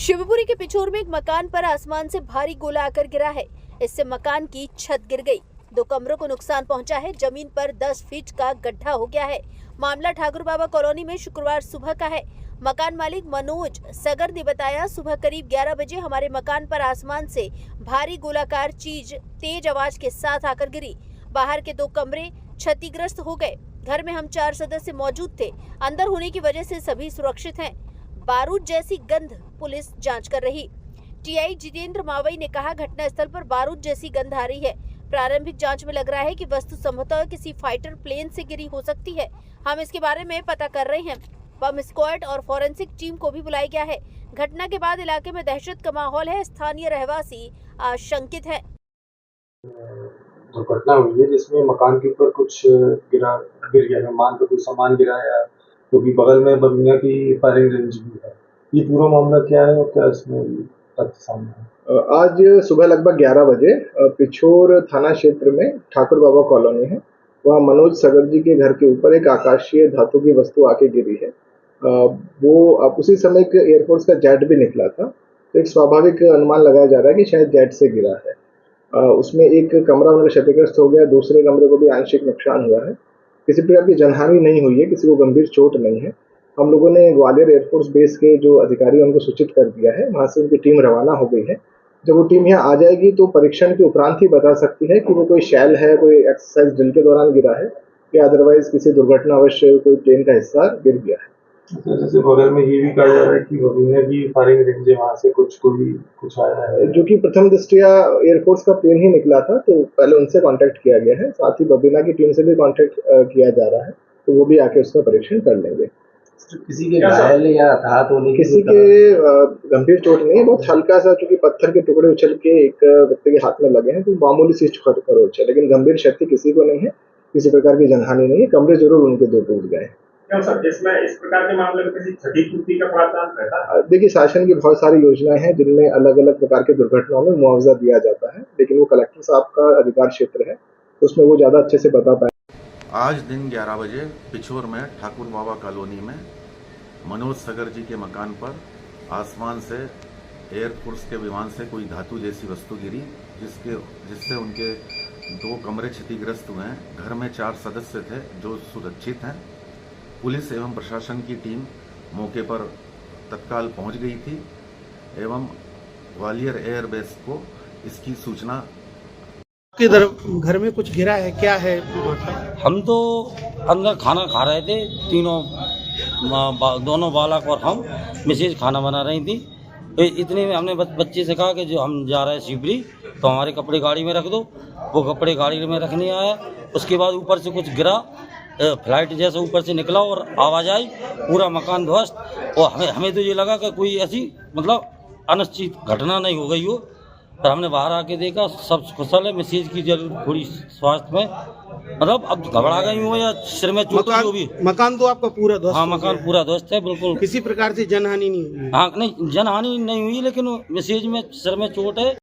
शिवपुरी के पिछोर में एक मकान पर आसमान से भारी गोला आकर गिरा है। इससे मकान की छत गिर गई। 2 कमरों को नुकसान पहुंचा है। जमीन पर 10 फीट का गड्ढा हो गया है। मामला ठाकुर बाबा कॉलोनी में शुक्रवार सुबह का है। मकान मालिक मनोज सगर ने बताया, सुबह करीब 11 बजे हमारे मकान पर आसमान से भारी गोलाकार चीज तेज आवाज के साथ आकर गिरी। बाहर के 2 कमरे क्षतिग्रस्त हो गए। घर में हम 4 सदस्य मौजूद थे। अंदर होने की वजह से सभी सुरक्षित हैं। बारूद जैसी गंध पुलिस जांच कर रही। टीआई जितेंद्र मावई ने कहा, घटनास्थल पर बारूद जैसी गंध आ रही है। प्रारंभिक जांच में लग रहा है कि वस्तु संभवतः किसी फाइटर प्लेन से गिरी हो सकती है। हम इसके बारे में पता कर रहे हैं। बम स्क्वाड और फॉरेंसिक टीम को भी बुलाया गया है। घटना के बाद इलाके में दहशत का माहौल है। स्थानीय रहवासी आशंकित है। दुर्घटना हुई है जिसमें मकान के ऊपर कुछ गिर गया। मेहमान का कोई सामान गिरा है, क्योंकि बगल में बबिया की फायरिंग रेंज भी है। ये पूरा मामला क्या है और क्या इसमें तथ्य सामने है? आज सुबह लगभग 11 बजे पिछोर थाना क्षेत्र में ठाकुर बाबा कॉलोनी है, वहाँ मनोज सगर जी के घर के ऊपर एक आकाशीय धातु की वस्तु आके गिरी है। वो उसी समय एक एयरफोर्स का जेट भी निकला था, तो एक स्वाभाविक अनुमान लगाया जा रहा है कि शायद जेट से गिरा है। उसमें एक कमरा उनका क्षतिग्रस्त हो गया, दूसरे कमरे को भी आंशिक नुकसान हुआ है। किसी प्रकार की जनहानि नहीं हुई है, किसी को गंभीर चोट नहीं है। हम लोगों ने ग्वालियर एयरफोर्स बेस के जो अधिकारी हैं उनको सूचित कर दिया है। वहाँ से उनकी टीम रवाना हो गई है। जब वो टीम यहाँ आ जाएगी तो परीक्षण के उपरांत ही बता सकती है कि वो कोई शैल है, कोई एक्सरसाइज ड्रिल के दौरान गिरा है या अदरवाइज किसी दुर्घटना अवश्य कोई प्लेन का हिस्सा गिर गया है। जैसे बगल में ये भी कहा जा रहा है कि बबिया की फायरिंग रेंज है, वहाँ से कुछ आया है, जो कि प्रथम दृष्टिया एयरफोर्स का प्लेन ही निकला था, तो पहले उनसे कांटेक्ट किया गया है। साथ ही बबिना की टीम से भी कांटेक्ट किया जा रहा है, तो वो भी आके उसका परीक्षण कर लेंगे। किसी के घायल या हताहत होने किसी के गंभीर चोट नहीं है, बहुत हल्का सा, क्योंकि पत्थर के टुकड़े उछल के एक व्यक्ति के हाथ में लगे हैं, तो मामूली सी खरोच है, लेकिन गंभीर क्षति किसी को नहीं है, किसी प्रकार की जनहानि नहीं है। कमरे जरूर उनके 2 टूट गए। सर, जिसमें इस प्रकार के मामले में किसी क्षतिपूर्ति का प्रावधान रहता है? देखिए, शासन की बहुत सारी योजनाएं हैं जिनमें अलग अलग प्रकार के दुर्घटनाओं में मुआवजा दिया जाता है, लेकिन वो कलेक्टर साहब का अधिकार क्षेत्र है, उसमें वो ज्यादा अच्छे से बता पाए। आज दिन 11 बजे पिछोर में ठाकुर बाबा कॉलोनी में मनोज सगर जी के मकान पर आसमान से एयरफोर्स के विमान से कोई धातु जैसी वस्तु गिरी, जिससे उनके 2 कमरे क्षतिग्रस्त हुए हैं। घर में 4 सदस्य थे जो सुरक्षित हैं। पुलिस एवं प्रशासन की टीम मौके पर तत्काल पहुंच गई थी एवं ग्वालियर एयरबेस को इसकी सूचना। किधर घर में कुछ गिरा है, क्या है? हम तो अंदर खाना खा रहे थे, दोनों बालक और हम, मिसेज खाना बना रही थी। इतने में हमने बच्चे से कहा कि जो हम जा रहे हैं शिवपुरी, तो हमारे कपड़े गाड़ी में रख दो। वो कपड़े गाड़ी में रखने आया, उसके बाद ऊपर से कुछ गिरा, फ्लाइट जैसे ऊपर से निकला और आवाज़ आई, पूरा मकान ध्वस्त। और हमें तो ये लगा कि कोई ऐसी अनिश्चित घटना नहीं हो गई हो, पर हमने बाहर आके देखा सब कुशल है। मिसेज की जरूर थोड़ी स्वास्थ्य में अब घबरा गई हो या सिर में चोट हो भी। मकान तो आपका पूरा ध्वस्त? हाँ, मकान पूरा ध्वस्त है, बिल्कुल। किसी प्रकार से जनहानि नहीं हुई? हाँ, नहीं, जनहानि नहीं हुई, लेकिन मिसेज में सिर में चोट है।